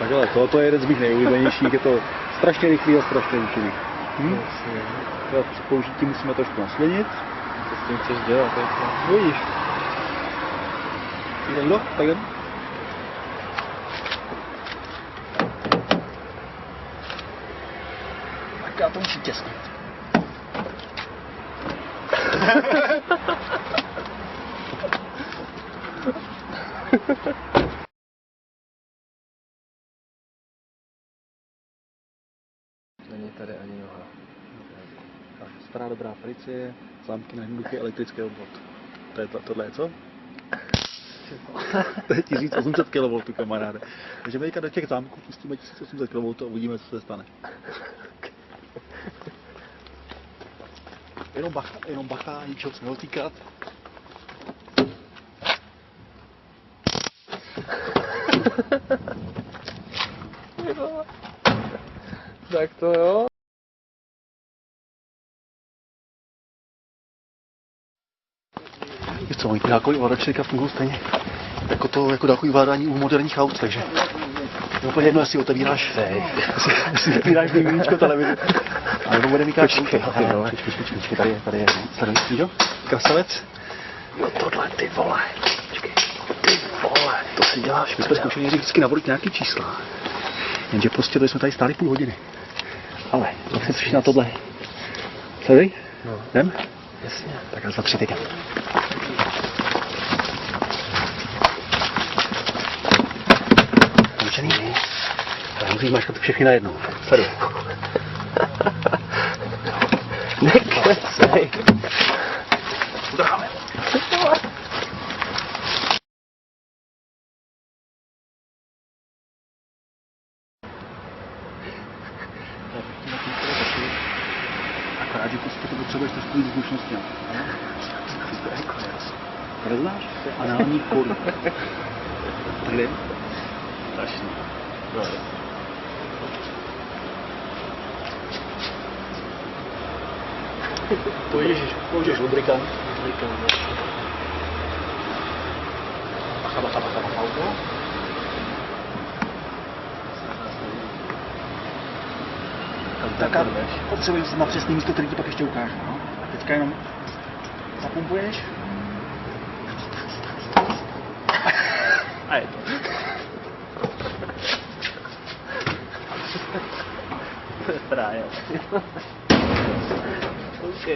Takhle, tohle je jeden z mých nejoblíbenějších, je to strašně rychlý a strašně účinný. Při použití musíme trošku naslinit. Co s tím chceš dělat? No vidíš. Jde kdo? Tak jen. Tak já to musím těsnit. Není tady ani noha. Stará dobrá Francie, zámky na jednoduchý elektrický obvod. Tohle je co? To je 1800 kV, kamaráde. Takže my do těch zámků pustíme 1800 kV a uvidíme, co se stane. Jenom bacha, ničeho se nedotýkat. Tak to jo. Víš co, oni nějaký ovladačníka fungují stejně jako takový ovládání u moderních aut, takže je úplně jedno, jestli otevíráš, jestli otevíráš výměníčko televizi, a nebo bude mít počkej, tady je, sleduj, jo? Krasavec. Jo, tohle, ty vole, počkej, ty vole, to si děláš, my jsme zkoušeli vždycky navolit nějaký čísla, jenže prostě to jsme tady stáli půl hodiny, ale jak se přišli na tohle, sleduj, jdem? Jasně. Tak za 3 teďka. Naučený? Ale musíš maškat všechny najednou. Sleduj. Nekecej. Udáme. Akorát, že to potřebuješ trošku víc zkušenosti. To neznáš? To je anální koru. Tak jdem. Strašný. Použiješ lubrikant. Bacha, auto. Tak potřebuješ na přesný místo, který ti pak ještě ukážu. No? A teďka jenom zapumpuješ. A je to. To je právě. OK.